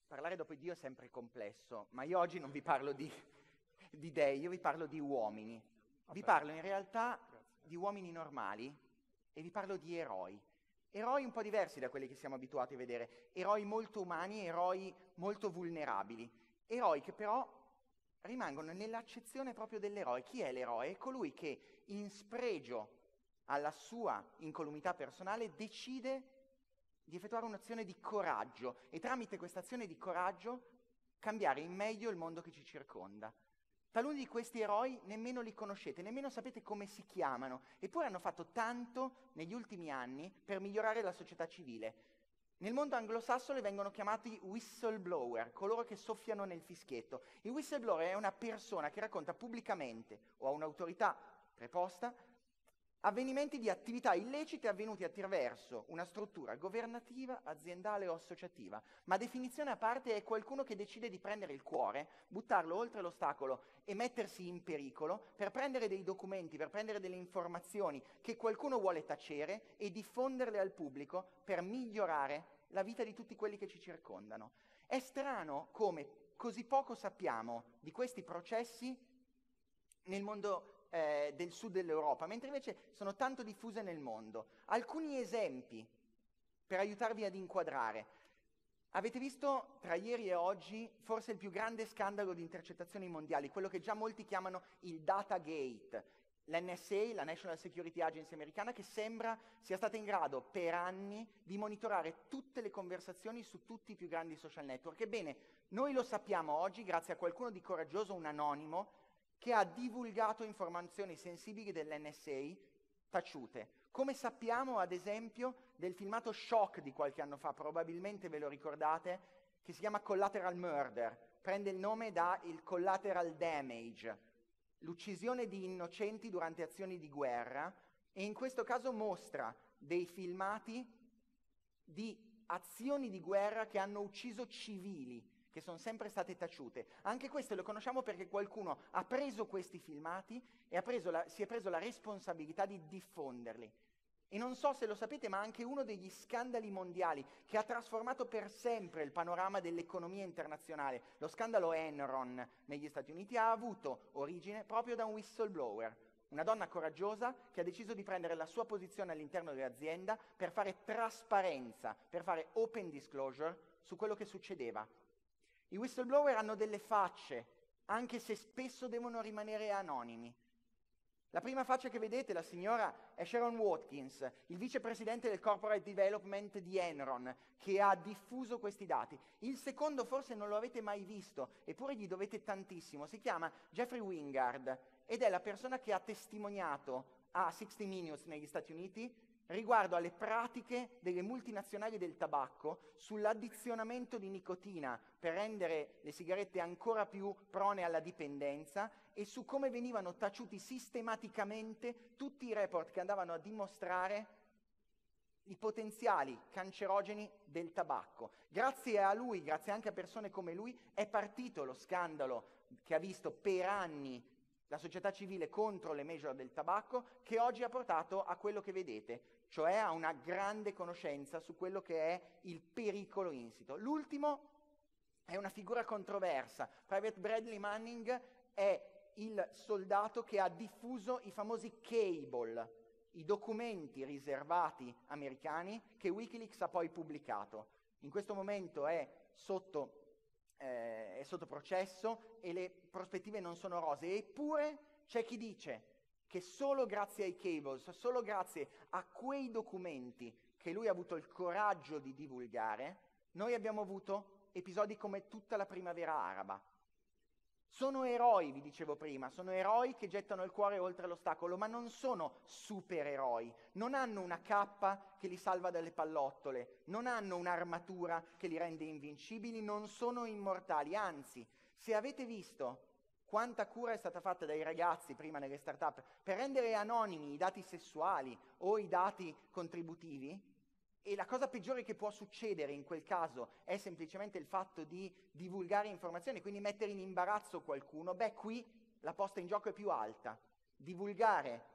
parlare dopo Dio è sempre complesso, ma io oggi non vi parlo di dei, io vi parlo di uomini. Vi parlo in realtà di uomini normali e vi parlo di eroi. Eroi un po' diversi da quelli che siamo abituati a vedere, eroi molto umani, eroi molto vulnerabili, eroi che però rimangono nell'accezione proprio dell'eroe. Chi è l'eroe? È colui che in spregio alla sua incolumità personale decide di effettuare un'azione di coraggio e tramite questa azione di coraggio cambiare in meglio il mondo che ci circonda. Taluni di questi eroi nemmeno li conoscete, nemmeno sapete come si chiamano, eppure hanno fatto tanto negli ultimi anni per migliorare la società civile. Nel mondo anglosassone vengono chiamati whistleblower, coloro che soffiano nel fischietto. Il whistleblower è una persona che racconta pubblicamente o a un'autorità preposta avvenimenti di attività illecite avvenuti attraverso una struttura governativa, aziendale o associativa. Ma definizione a parte è qualcuno che decide di prendere il cuore, buttarlo oltre l'ostacolo e mettersi in pericolo per prendere dei documenti, per prendere delle informazioni che qualcuno vuole tacere e diffonderle al pubblico per migliorare la vita di tutti quelli che ci circondano. È strano come così poco sappiamo di questi processi nel mondo del sud dell'Europa, mentre invece sono tanto diffuse nel mondo. Alcuni esempi per aiutarvi ad inquadrare. Avete visto tra ieri e oggi forse il più grande scandalo di intercettazioni mondiali, quello che già molti chiamano il Datagate. L'NSA, la National Security Agency americana, che sembra sia stata in grado per anni di monitorare tutte le conversazioni su tutti i più grandi social network. Ebbene, noi lo sappiamo oggi grazie a qualcuno di coraggioso, un anonimo, che ha divulgato informazioni sensibili dell'NSA taciute. Come sappiamo, ad esempio, del filmato Shock di qualche anno fa, probabilmente ve lo ricordate, che si chiama Collateral Murder, prende il nome da il collateral damage, l'uccisione di innocenti durante azioni di guerra, e in questo caso mostra dei filmati di azioni di guerra che hanno ucciso civili, che sono sempre state taciute. Anche questo lo conosciamo perché qualcuno ha preso questi filmati e si è preso la responsabilità di diffonderli. E non so se lo sapete, ma anche uno degli scandali mondiali che ha trasformato per sempre il panorama dell'economia internazionale, lo scandalo Enron negli Stati Uniti, ha avuto origine proprio da un whistleblower. Una donna coraggiosa che ha deciso di prendere la sua posizione all'interno dell'azienda per fare trasparenza, per fare open disclosure su quello che succedeva. I whistleblower hanno delle facce, anche se spesso devono rimanere anonimi. La prima faccia che vedete, la signora, è Sharon Watkins, il vicepresidente del corporate development di Enron, che ha diffuso questi dati. Il secondo forse non lo avete mai visto, eppure gli dovete tantissimo. Si chiama Jeffrey Wingard ed è la persona che ha testimoniato a 60 Minutes negli Stati Uniti riguardo alle pratiche delle multinazionali del tabacco sull'addizionamento di nicotina per rendere le sigarette ancora più prone alla dipendenza e su come venivano taciuti sistematicamente tutti i report che andavano a dimostrare i potenziali cancerogeni del tabacco. Grazie a lui, grazie anche a persone come lui, è partito lo scandalo che ha visto per anni la società civile contro le major del tabacco, che oggi ha portato a quello che vedete, cioè a una grande conoscenza su quello che è il pericolo insito. L'ultimo è una figura controversa. Private Bradley Manning è il soldato che ha diffuso i famosi cable, i documenti riservati americani che Wikileaks ha poi pubblicato. In questo momento è sotto processo e le prospettive non sono rosee, eppure c'è chi dice che solo grazie ai cables, solo grazie a quei documenti che lui ha avuto il coraggio di divulgare, noi abbiamo avuto episodi come tutta la primavera araba. Sono eroi, vi dicevo prima, sono eroi che gettano il cuore oltre l'ostacolo, ma non sono supereroi, non hanno una cappa che li salva dalle pallottole, non hanno un'armatura che li rende invincibili, non sono immortali, anzi, se avete visto quanta cura è stata fatta dai ragazzi prima nelle start-up per rendere anonimi i dati sessuali o i dati contributivi, e la cosa peggiore che può succedere in quel caso è semplicemente il fatto di divulgare informazioni, quindi mettere in imbarazzo qualcuno, beh, qui la posta in gioco è più alta. Divulgare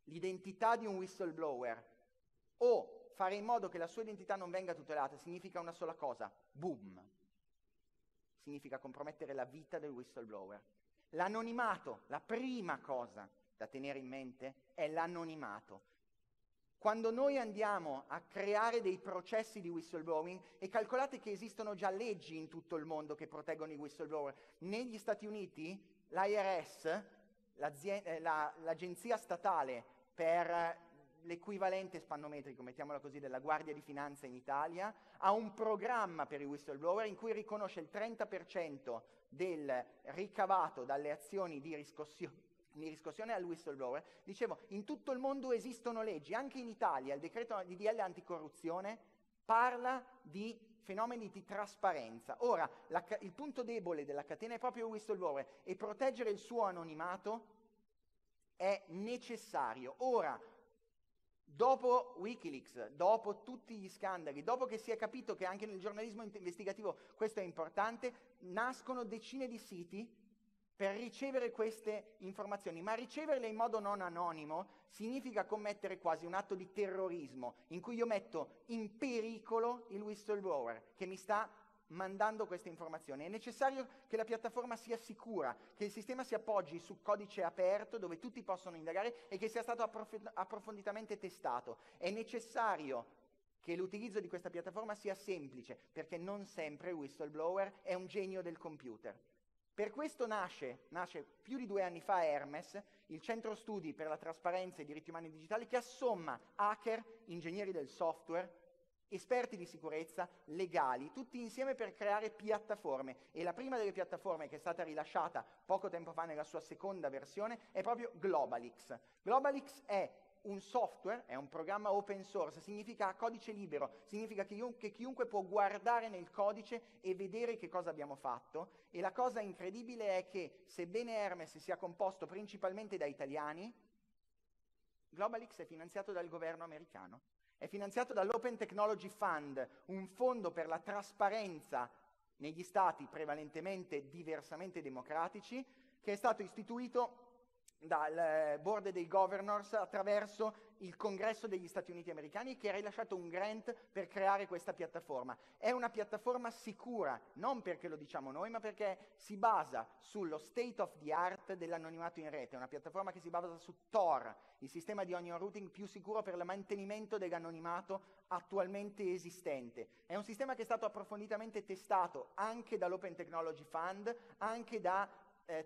l'identità di un whistleblower o fare in modo che la sua identità non venga tutelata significa una sola cosa: boom. Significa compromettere la vita del whistleblower. L'anonimato, la prima cosa da tenere in mente è l'anonimato. Quando noi andiamo a creare dei processi di whistleblowing, e calcolate che esistono già leggi in tutto il mondo che proteggono i whistleblower. Negli Stati Uniti l'IRS, l'agenzia statale per l'equivalente spannometrico, mettiamola così, della Guardia di Finanza in Italia, ha un programma per i whistleblower in cui riconosce il 30% del ricavato dalle azioni di riscossione al whistleblower. Dicevo, in tutto il mondo esistono leggi, anche in Italia il decreto DDL anticorruzione parla di fenomeni di trasparenza. Ora, il punto debole della catena è proprio il whistleblower, e proteggere il suo anonimato è necessario. Ora, dopo Wikileaks, dopo tutti gli scandali, dopo che si è capito che anche nel giornalismo investigativo questo è importante, nascono decine di siti per ricevere queste informazioni, ma riceverle in modo non anonimo significa commettere quasi un atto di terrorismo, in cui io metto in pericolo il whistleblower che mi sta mandando queste informazioni. È necessario che la piattaforma sia sicura, che il sistema si appoggi su codice aperto dove tutti possono indagare e che sia stato approfonditamente testato. È necessario che l'utilizzo di questa piattaforma sia semplice, perché non sempre il whistleblower è un genio del computer. Per questo nasce più di 2 anni fa Hermes, il centro studi per la trasparenza e i diritti umani digitali, che assomma hacker, ingegneri del software, esperti di sicurezza, legali, tutti insieme per creare piattaforme. E la prima delle piattaforme, che è stata rilasciata poco tempo fa nella sua seconda versione, è proprio GlobalX. GlobalX è un software, è un programma open source, significa a codice libero, significa che chiunque può guardare nel codice e vedere che cosa abbiamo fatto. E la cosa incredibile è che, sebbene Hermes sia composto principalmente da italiani, GlobalX è finanziato dal governo americano. È finanziato dall'Open Technology Fund, un fondo per la trasparenza negli stati prevalentemente diversamente democratici, che è stato istituito dal board dei governors attraverso il Congresso degli Stati Uniti americani, che ha rilasciato un grant per creare questa piattaforma. È una piattaforma sicura, non perché lo diciamo noi, ma perché si basa sullo state of the art dell'anonimato in rete. È una piattaforma che si basa su Tor, il sistema di onion routing più sicuro per il mantenimento dell'anonimato attualmente esistente. È un sistema che è stato approfonditamente testato anche dall'Open Technology Fund, anche da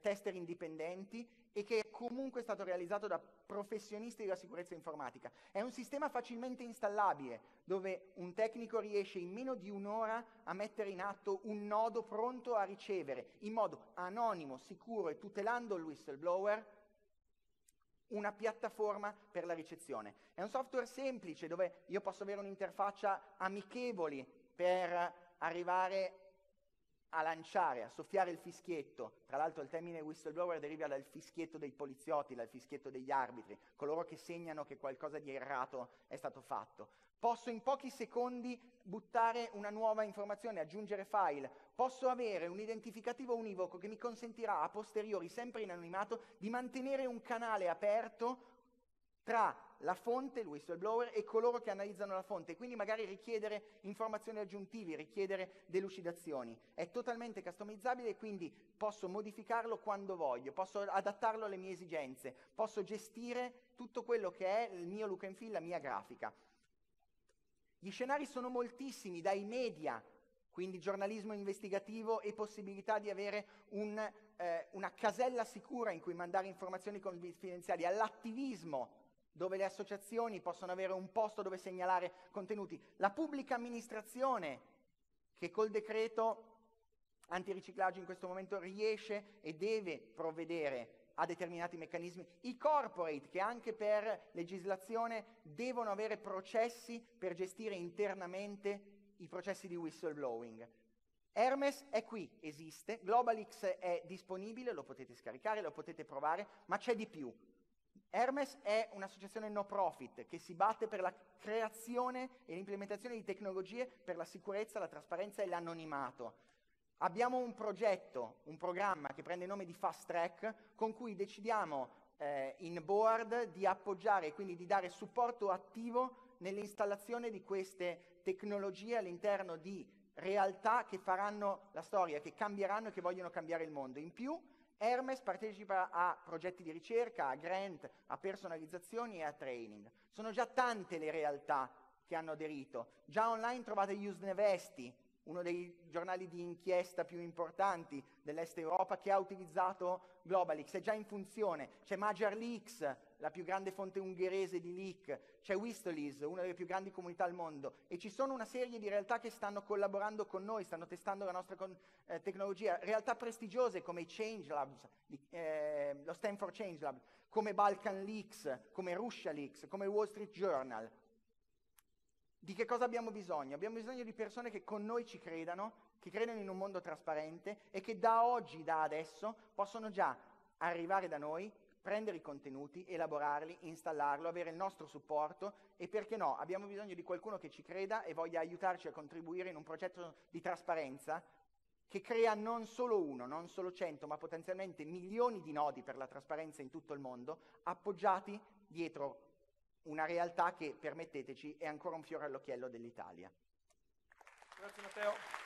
tester indipendenti, e che è comunque stato realizzato da professionisti della sicurezza informatica. È un sistema facilmente installabile, dove un tecnico riesce in meno di un'ora a mettere in atto un nodo pronto a ricevere, in modo anonimo, sicuro e tutelando il whistleblower, una piattaforma per la ricezione. È un software semplice, dove io posso avere un'interfaccia amichevole per arrivare a lanciare, a soffiare il fischietto. Tra l'altro il termine whistleblower deriva dal fischietto dei poliziotti, dal fischietto degli arbitri, coloro che segnano che qualcosa di errato è stato fatto. Posso in pochi secondi buttare una nuova informazione, aggiungere file. Posso avere un identificativo univoco che mi consentirà a posteriori, sempre in anonimato, di mantenere un canale aperto tra la fonte, il whistleblower, e coloro che analizzano la fonte, quindi magari richiedere informazioni aggiuntive, richiedere delucidazioni. È totalmente customizzabile e quindi posso modificarlo quando voglio, posso adattarlo alle mie esigenze, posso gestire tutto quello che è il mio look and feel, la mia grafica. Gli scenari sono moltissimi, dai media, quindi giornalismo investigativo e possibilità di avere una casella sicura in cui mandare informazioni confidenziali, all'attivismo, dove le associazioni possono avere un posto dove segnalare contenuti, la pubblica amministrazione, che col decreto antiriciclaggio in questo momento riesce e deve provvedere a determinati meccanismi, i corporate, che anche per legislazione devono avere processi per gestire internamente i processi di whistleblowing. Hermes è qui, esiste, GlobalX è disponibile, lo potete scaricare, lo potete provare, ma c'è di più. Hermes è un'associazione no profit che si batte per la creazione e l'implementazione di tecnologie per la sicurezza, la trasparenza e l'anonimato. Abbiamo un progetto, un programma che prende il nome di Fast Track, con cui decidiamo in board di appoggiare e quindi di dare supporto attivo nell'installazione di queste tecnologie all'interno di realtà che faranno la storia, che cambieranno e che vogliono cambiare il mondo. In più, Hermes partecipa a progetti di ricerca, a grant, a personalizzazioni e a training. Sono già tante le realtà che hanno aderito. Già online trovate Usnevesti, uno dei giornali di inchiesta più importanti dell'Est Europa, che ha utilizzato GlobalX, è già in funzione. C'è MajarLeaks, la più grande fonte ungherese di leak, c'è Whistleys, una delle più grandi comunità al mondo, e ci sono una serie di realtà che stanno collaborando con noi, stanno testando la nostra tecnologia, realtà prestigiose come i Change Labs, lo Stanford Change Lab, come Balkan Leaks, come Russia Leaks, come Wall Street Journal. Di che cosa abbiamo bisogno? Abbiamo bisogno di persone che con noi ci credano, che credano in un mondo trasparente e che da oggi, da adesso, possono già arrivare da noi, prendere i contenuti, elaborarli, installarlo, avere il nostro supporto e, perché no, abbiamo bisogno di qualcuno che ci creda e voglia aiutarci a contribuire in un progetto di trasparenza che crea non solo uno, non solo 100, ma potenzialmente milioni di nodi per la trasparenza in tutto il mondo, appoggiati dietro una realtà che, permetteteci, è ancora un fiore all'occhiello dell'Italia. Grazie Matteo.